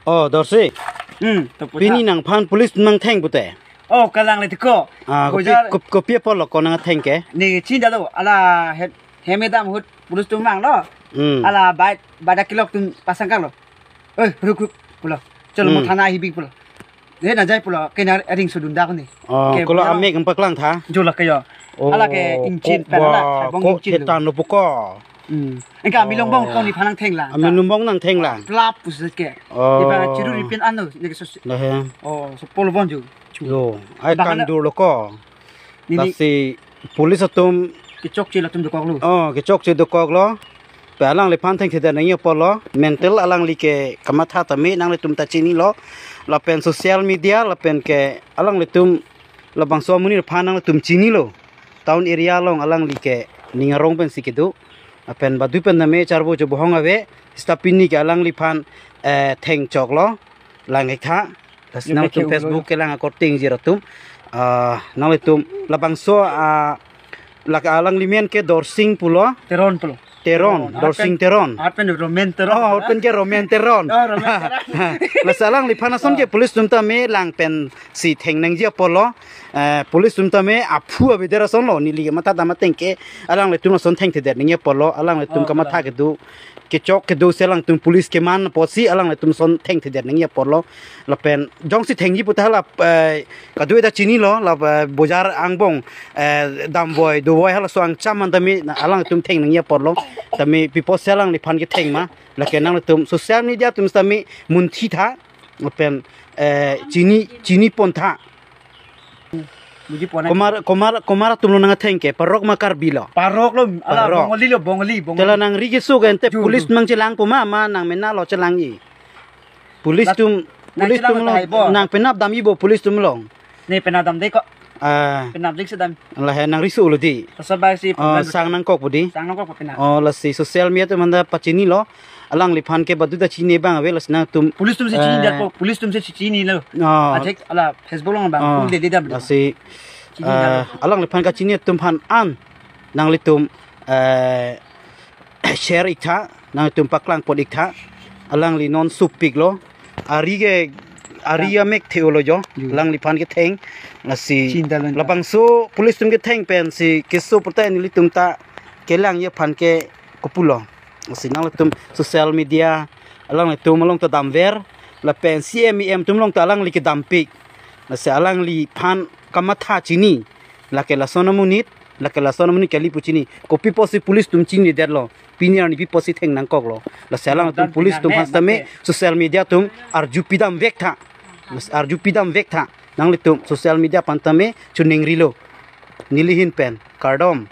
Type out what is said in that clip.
Oh, dorsi. Pini nang pan polis nang teng pute. Oh, kalang le tiko. Kopi apa lo kau nang teng ke? Ni cinta lo, ala hemedam hut polis tu mang lo. Ala bada kilok tu pasang kang lo. Ruk pula. Colo mo thana hibig pula. Dia nak jai pula kena ring sudunda ko ni. Oh, kalau ame kan paklang tha. Jola kayo. Ala ke incin panala, bong incin. Kita no poko. Engkau ambil lombong kau ni panang teng lah. Ambil lombong nang teng lah. Pelap pusat ke. Iba ciru ripian anu. Oh, 10 bonju. Yo, ai kan dulu ko. Tapi polis atum kecok cila tum dokok lu. Oh, kecok cila dokok lo. Alang le pan teng tidak nanya polo. Mental alang li ke kamatha tami nang le tum ta cini lo. Lapen sosial media lapen ke alang le tum labang suamuni panang le tum cini lo. Tahun area long alang li ke ningarong pen sikidu. Apen badu pen name carbo jo bohong ave. Stapini ke alang li pan teng cok lo. Lang ekha. Nang tum Facebook ke lang akorting jiratum. Nang le tum labang so laka alang limen ke dorsing pulo. Teron pulo. Teron, dorsing teron. Arpen romen teron. Oh, arpen ke romen teron. Oh, romen teron. Lasalang li panason ke polis tumta me lang pen si theng nang jia polo. Polis tumta me apu abidera son lo ni li mata dama tengke alang le tum son theng te der ninge polo alang le tum ka mata ke du ke chok ke du selang tum polis ke man posi alang le tum son theng te der ninge polo la pen jong si theng ji puta la ka du da chini lo la bojar angbong dam boy du boy hala so ang chaman dami alang tum theng ninge polo tami pipo selang ni pan ke theng ma la ke nang le tum sosial media tum tami mun thi tha la pen chini pon tha Komar tum lo nang tengke parok makar bilo. Parok lo, ala bongoli. Tela nang rigi su gente polis mang celang puma nang mena lo celang i. Polis tum lo nang penap dam ibo polis tum lo. Ni penadam dek kok. Penap dek sedam. Lah nang risu lo di. Sabay si sang nang kok budi. Sang nang kok penap. Oh la si sosial media tu manda pacini lo. Alang lipan ke badu da cini bang ave las nang tum. Polis tum se cini dia ko. Polis tum se cini lo. Ajek ala Facebook lo bang. Kum de dam. Si alang lipan ka cini tum pan an nang litum share ikta nang tum paklang pod ikta alang li non supik lo aria mek theolo jo lang lipan ke theng nasi labang so polis tum ke theng pen si keso pertai ni litum ta kelang ye pan ke kopulo nasi nang litum sosial media alang litum malong ta damver la pen CMEM tum long ta alang li ke dampik nasi alang li pan kamatha chini lake la sona munit kali puchini kopi posi polis tum chini derlo piniar ni posi theng nang koklo la salang tum polis tum hastame sosial media tum arjupidam vekta nang litum sosial media pantame chuning rilo nilihin pen kardom